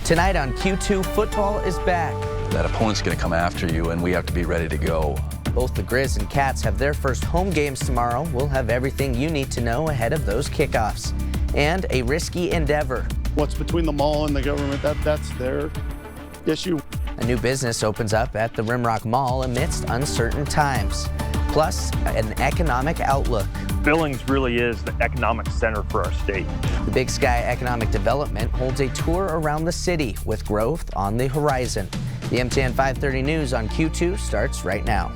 Tonight on Q2, football is back. That opponent's going to come after you, and we have to be ready to go. Both the Grizz and Cats have their first home games tomorrow. We'll have everything you need to know ahead of those kickoffs. And a risky endeavor. What's between the mall and the government, that's their issue. A new business opens up at the Rimrock Mall amidst uncertain times. Plus, an economic outlook. Billings really is the economic center for our state. The Big Sky Economic Development holds a tour around the city with growth on the horizon. The MTN 530 News on Q2 starts right now.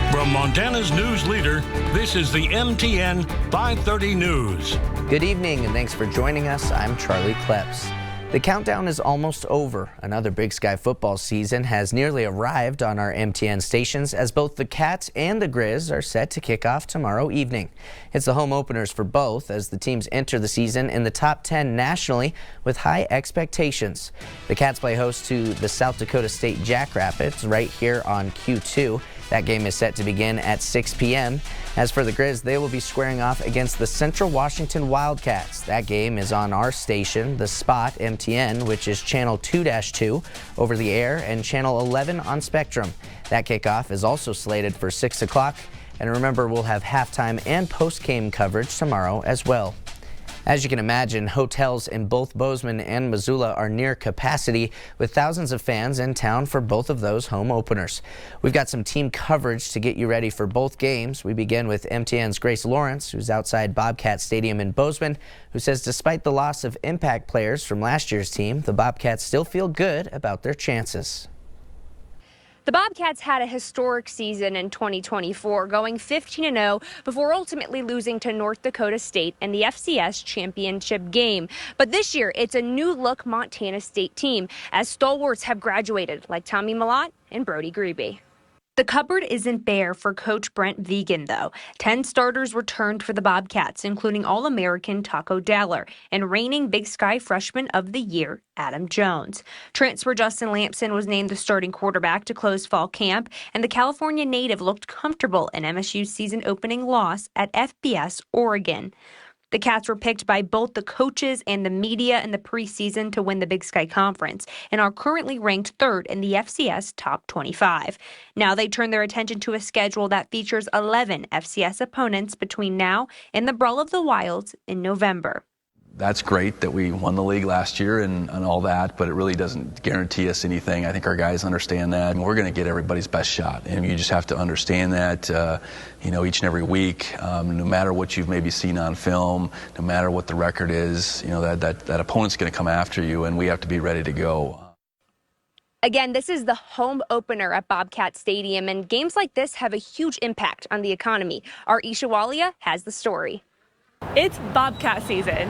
From Montana's news leader, this is the MTN 530 News. Good evening and thanks for joining us. I'm Charlie Klepps. The countdown is almost over. Another Big Sky football season has nearly arrived on our MTN stations as both the Cats and the Grizz are set to kick off tomorrow evening. It's the home openers for both as the teams enter the season in the top 10 nationally with high expectations. The Cats play host to the South Dakota State Jackrabbits right here on Q2. That game is set to begin at 6 p.m. As for the Grizz, they will be squaring off against the Central Washington Wildcats. That game is on our station, The Spot MTN, which is channel 2-2 over the air and channel 11 on Spectrum. That kickoff is also slated for 6 o'clock. And remember, we'll have halftime and post-game coverage tomorrow as well. As you can imagine, hotels in both Bozeman and Missoula are near capacity with thousands of fans in town for both of those home openers. We've got some team coverage to get you ready for both games. We begin with MTN's Grace Lawrence, who's outside Bobcat Stadium in Bozeman, who says despite the loss of impact players from last year's team, the Bobcats still feel good about their chances. The Bobcats had a historic season in 2024, going 15-0 before ultimately losing to North Dakota State in the FCS championship game. But this year, it's a new-look Montana State team, as stalwarts have graduated, like Tommy Malott and Brody Grebe. The cupboard isn't bare for Coach Brent Vegan, though. 10 starters returned for the Bobcats, including All-American Taco Daller and reigning Big Sky Freshman of the Year, Adam Jones. Transfer Justin Lampson was named the starting quarterback to close fall camp, and the California native looked comfortable in MSU's season-opening loss at FBS Oregon. The Cats were picked by both the coaches and the media in the preseason to win the Big Sky Conference and are currently ranked third in the FCS Top 25. Now they turn their attention to a schedule that features 11 FCS opponents between now and the Brawl of the Wilds in November. That's great that we won the league last year and all that, but it really doesn't guarantee us anything. I think our guys understand that. We're going to get everybody's best shot, and you just have to understand that, each and every week, no matter what you've maybe seen on film, no matter what the record is, that opponent's going to come after you, and we have to be ready to go. Again, this is the home opener at Bobcat Stadium, and games like this have a huge impact on the economy. Our Isha Walia has the story. It's Bobcat season,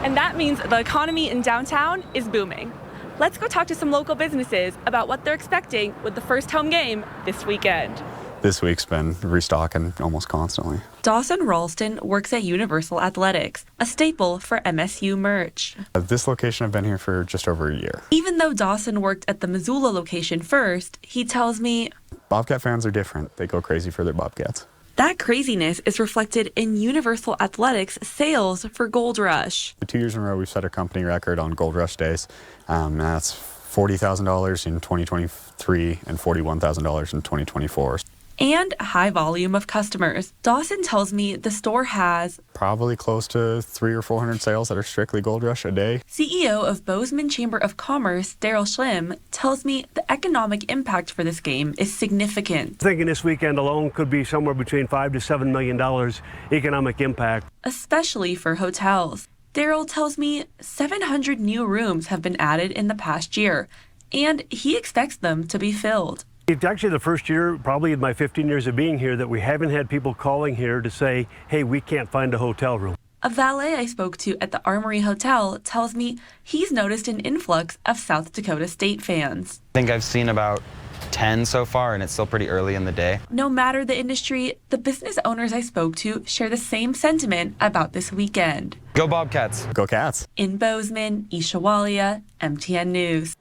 and that means the economy in downtown is booming. Let's go talk to some local businesses about what they're expecting with the first home game this weekend. This week's been restocking almost constantly. Dawson Ralston works at Universal Athletics, a staple for MSU merch. This location, I've been here for just over a year. Even though Dawson worked at the Missoula location first, he tells me Bobcat fans are different. They go crazy for their Bobcats. That craziness is reflected in Universal Athletics sales for Gold Rush. 2 years in a row, we've set a company record on Gold Rush days. That's $40,000 in 2023 and $41,000 in 2024. And a high volume of customers. Dawson tells me the store has probably close to 300 or 400 sales that are strictly Gold Rush a day. CEO of Bozeman Chamber of Commerce, Daryl Schlimm, tells me the economic impact for this game is significant. Thinking this weekend alone could be somewhere between $5 to $7 million economic impact. Especially for hotels. Daryl tells me 700 new rooms have been added in the past year, and he expects them to be filled. It's actually the first year, probably in my 15 years of being here, that we haven't had people calling here to say, hey, we can't find a hotel room. A valet I spoke to at the Armory Hotel tells me he's noticed an influx of South Dakota State fans. I think I've seen about 10 so far, and it's still pretty early in the day. No matter the industry, the business owners I spoke to share the same sentiment about this weekend. Go Bobcats. Go Cats. In Bozeman, Isha Walia, MTN News.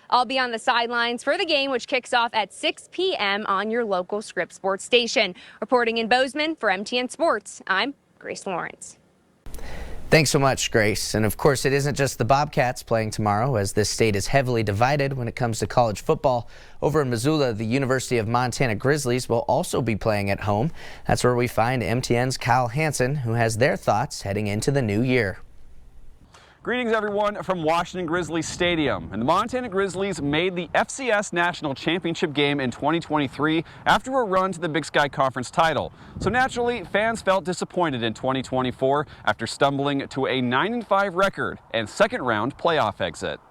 I'll be on the sidelines for the game, which kicks off at 6 p.m. on your local Scripps Sports station. Reporting in Bozeman for MTN Sports, I'm Grace Lawrence. Thanks so much, Grace. And of course, it isn't just the Bobcats playing tomorrow, as this state is heavily divided when it comes to college football. Over in Missoula, the University of Montana Grizzlies will also be playing at home. That's where we find MTN's Kyle Hansen, who has their thoughts heading into the new year. Greetings, everyone, from Washington Grizzlies Stadium. And the Montana Grizzlies made the FCS National Championship game in 2023 after a run to the Big Sky Conference title. So naturally, fans felt disappointed in 2024 after stumbling to a 9-5 record and second-round playoff exit.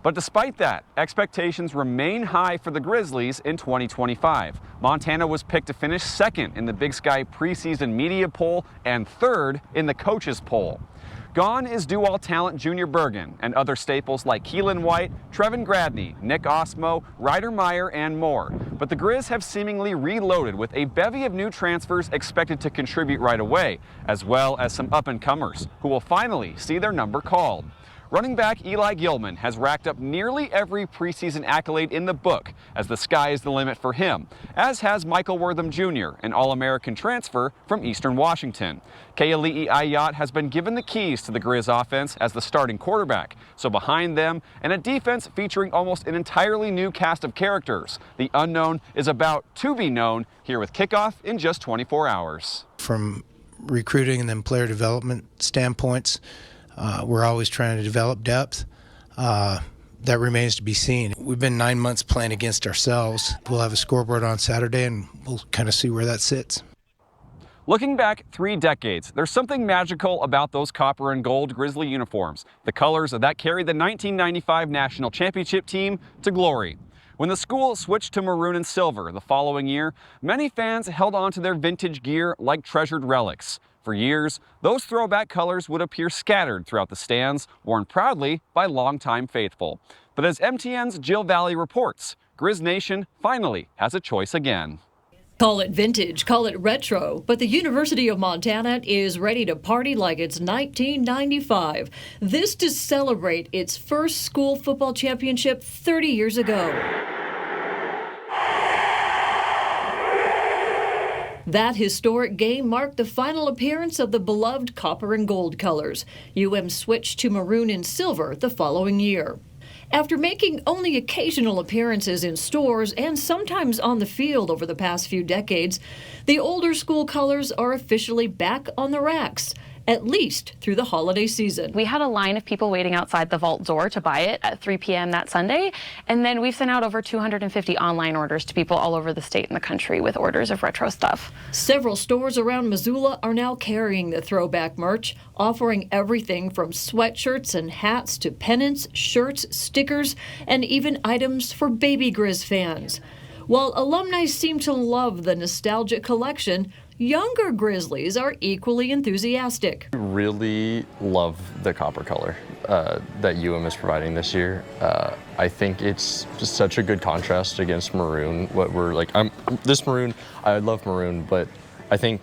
But despite that, expectations remain high for the Grizzlies in 2025. Montana was picked to finish second in the Big Sky preseason media poll and third in the coaches poll. Gone is do-all talent Junior Bergen and other staples like Keelan White, Trevin Gradney, Nick Osmo, Ryder Meyer, and more. But the Grizz have seemingly reloaded with a bevy of new transfers expected to contribute right away, as well as some up-and-comers who will finally see their number called. Running back Eli Gilman has racked up nearly every preseason accolade in the book, as the sky is the limit for him, as has Michael Wortham Jr., an All-American transfer from Eastern Washington. Keali'i Ayat has been given the keys to the Grizz offense as the starting quarterback, so behind them, and a defense featuring almost an entirely new cast of characters. The unknown is about to be known, here with kickoff in just 24 hours. From recruiting and then player development standpoints, we're always trying to develop depth. That remains to be seen. We've been 9 months playing against ourselves. We'll have a scoreboard on Saturday, and we'll kind of see where that sits. Looking back 3 decades, there's something magical about those copper and gold Grizzly uniforms, the colors that carried the 1995 National Championship team to glory. When the school switched to maroon and silver the following year, many fans held on to their vintage gear like treasured relics. For years, those throwback colors would appear scattered throughout the stands, worn proudly by longtime faithful. But as MTN's Jill Valley reports, Grizz Nation finally has a choice again. Call it vintage, call it retro, but the University of Montana is ready to party like it's 1995. This to celebrate its first school football championship 30 years ago. That historic game marked the final appearance of the beloved copper and gold colors. UM switched to maroon and silver the following year. After making only occasional appearances in stores and sometimes on the field over the past few decades, the older school colors are officially back on the racks, at least through the holiday season. We had a line of people waiting outside the vault door to buy it at 3 p.m. that Sunday, and then we've sent out over 250 online orders to people all over the state and the country with orders of retro stuff. Several stores around Missoula are now carrying the throwback merch, offering everything from sweatshirts and hats to pennants, shirts, stickers, and even items for baby Grizz fans. While alumni seem to love the nostalgic collection, younger Grizzlies are equally enthusiastic. I really love the copper color that UM is providing this year. I think it's just such a good contrast against maroon. What we're like, this maroon, I love maroon, but I think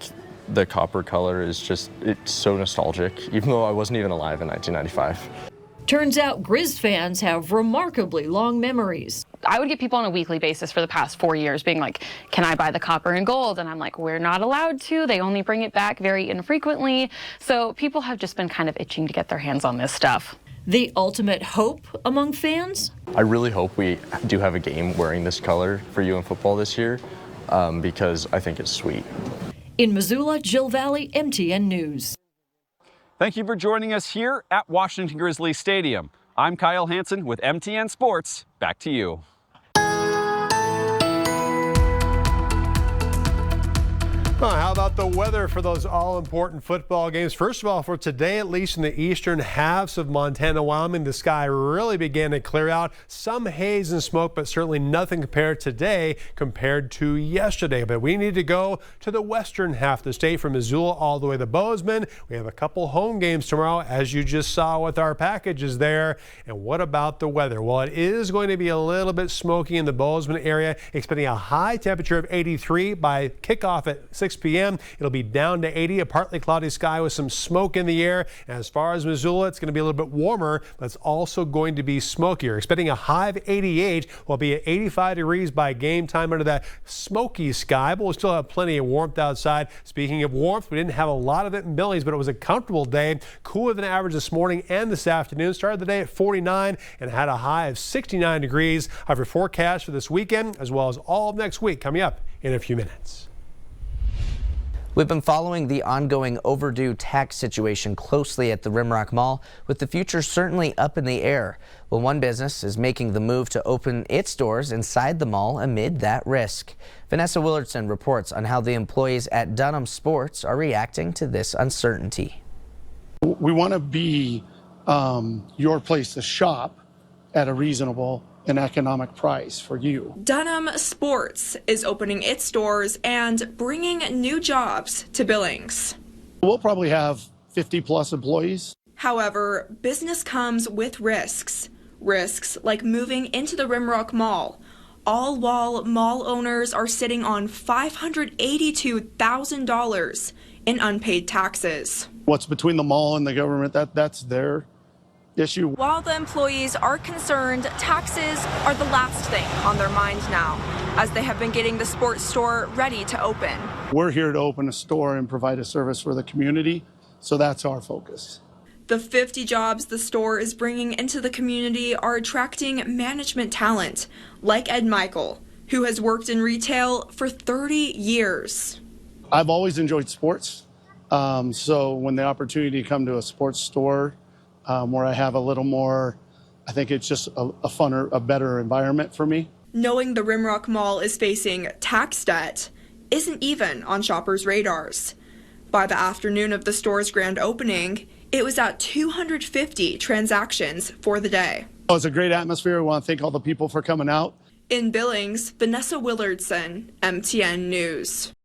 the copper color is just, it's so nostalgic, even though I wasn't even alive in 1995. Turns out Grizz fans have remarkably long memories. I would get people on a weekly basis for the past 4 years being like, can I buy the copper and gold? And I'm like, we're not allowed to. They only bring it back very infrequently. So people have just been kind of itching to get their hands on this stuff. The ultimate hope among fans? I really hope we do have a game wearing this color for UM football this year because I think it's sweet. In Missoula, Jill Valley, MTN News. Thank you for joining us here at Washington Grizzlies Stadium. I'm Kyle Hansen with MTN Sports. Back to you. How about the weather for those all-important football games? First of all, for today, at least in the eastern halves of Montana, Wyoming, the sky really began to clear out. Some haze and smoke, but certainly nothing compared today compared to yesterday. But we need to go to the western half of the state, from Missoula all the way to Bozeman. We have a couple home games tomorrow, as you just saw with our packages there. And what about the weather? Well, it is going to be a little bit smoky in the Bozeman area, expecting a high temperature of 83 by kickoff at 6 6 p.m. It'll be down to 80, a partly cloudy sky with some smoke in the air. As far as Missoula, it's going to be a little bit warmer, but it's also going to be smokier. Expecting a high of 88. We'll be at 85 degrees by game time under that smoky sky, but we'll still have plenty of warmth outside. Speaking of warmth, we didn't have a lot of it in Billings, but it was a comfortable day. Cooler than average this morning and this afternoon. Started the day at 49 and had a high of 69 degrees. I have your forecast for this weekend as well as all of next week coming up in a few minutes. We've been following the ongoing overdue tax situation closely at the Rimrock Mall, with the future certainly up in the air. Well, one business is making the move to open its doors inside the mall amid that risk. Vanessa Willardson reports on how the employees at Dunham Sports are reacting to this uncertainty. We want to be your place to shop at a reasonable and economic price for you. Dunham Sports is opening its doors and bringing new jobs to Billings. We'll probably have 50 plus employees. However, business comes with risks. Risks like moving into the Rimrock Mall, all while mall owners are sitting on $582,000 in unpaid taxes. What's between the mall and the government, that's their issue. While the employees are concerned, taxes are the last thing on their mind now, as they have been getting the sports store ready to open. We're here to open a store and provide a service for the community, so that's our focus. The 50 jobs the store is bringing into the community are attracting management talent, like Ed Michael, who has worked in retail for 30 years. I've always enjoyed sports, so when the opportunity to come to a sports store where I have a little more, I think it's just a funner, a better environment for me. Knowing the Rimrock Mall is facing tax debt isn't even on shoppers' radars. By the afternoon of the store's grand opening, it was at 250 transactions for the day. Oh, it's a great atmosphere. I want to thank all the people for coming out. In Billings, Vanessa Willardson, MTN News.